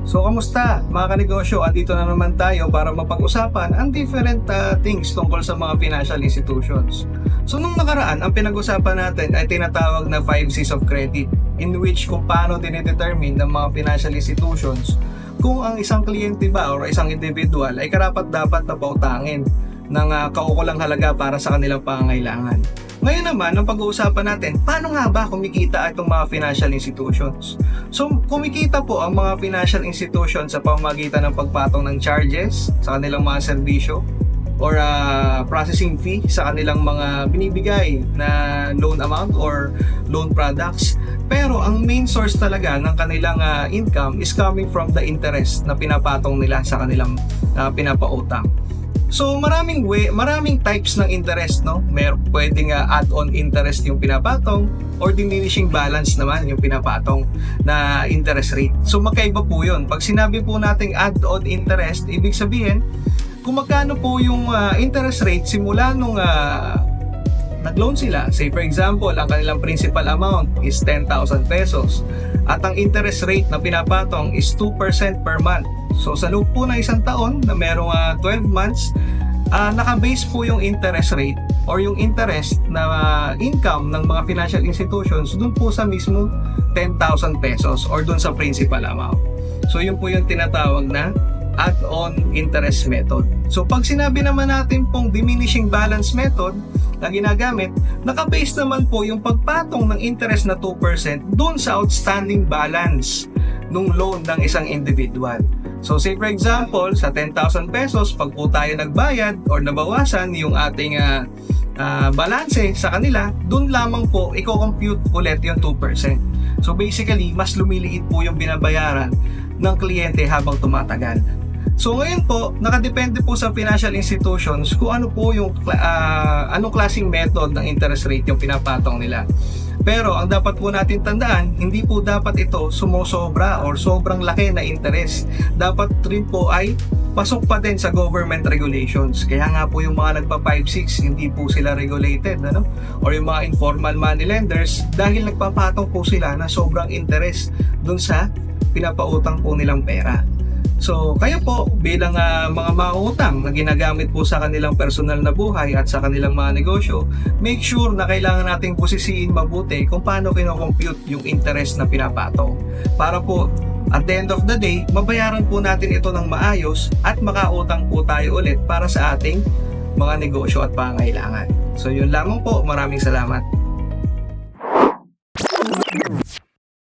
So, kamusta mga kanegosyo? Andito na naman tayo para mapag-usapan ang different things tungkol sa mga financial institutions. So, nung nakaraan, ang pinag-usapan natin ay tinatawag na 5 C's of credit, in which kung paano dinedetermine ng mga financial institutions kung ang isang kliyente ba o isang individual ay karapat-dapat na pautangin ng kaukulang halaga para sa kanilang pangangailangan. Ngayon naman, ang pag-uusapan natin, paano nga ba kumikita itong mga financial institutions? So, kumikita po ang mga financial institutions sa pamamagitan ng pagpatong ng charges sa kanilang mga serbisyo or processing fee sa kanilang mga binibigay na loan amount or loan products. Pero ang main source talaga ng kanilang income is coming from the interest na pinapatong nila sa kanilang pinapautang. So maraming types ng interest, no? Pwedeng add-on interest yung pinapatong or diminishing balance naman yung pinapatong na interest rate. So magkaiba po yun. Pag sinabi po nating add-on interest, ibig sabihin kung magkano po yung interest rate simula nung nag-loan sila. Say for example, ang kanilang principal amount is 10,000 pesos at ang interest rate na pinapatong is 2% per month. So sa loob po ng isang taon na merong 12 months, naka-base po yung interest rate or yung interest na income ng mga financial institutions dun po sa mismo 10,000 pesos or dun sa principal amount. So yun po yung tinatawag na add-on interest method. So pag sinabi naman natin pong diminishing balance method na ginagamit, naka-base naman po yung pagpatong ng interest na 2% dun sa outstanding balance nung loan ng isang individual. So say for example, sa 10,000 pesos, pag po tayo nagbayad or nabawasan yung ating balanse sa kanila, dun lamang po i-compute ulit yung 2%. So basically, mas lumiliit po yung binabayaran ng kliyente habang tumatagal. So ngayon po, nakadepende po sa financial institutions kung ano po yung anong klaseng method ng interest rate yung pinapatong nila. Pero ang dapat po natin tandaan, hindi po dapat ito sumosobra or sobrang laki na interest. Dapat rin po ay pasok pa din sa government regulations. Kaya nga po yung mga nagpa 5-6, hindi po sila regulated, ano? Or yung mga informal money lenders, dahil nagpapatong po sila ng sobrang interest dun sa pinapautang po nilang pera. So, kayo po bilang mga mautang na ginagamit po sa kanilang personal na buhay at sa kanilang mga negosyo, make sure na kailangan nating busisiin mabuti kung paano kino-compute yung interest na pinapatong. Para po, at the end of the day, mabayaran po natin ito ng maayos at makautang po tayo ulit para sa ating mga negosyo at pangangailangan. So, yun lamang po. Maraming salamat.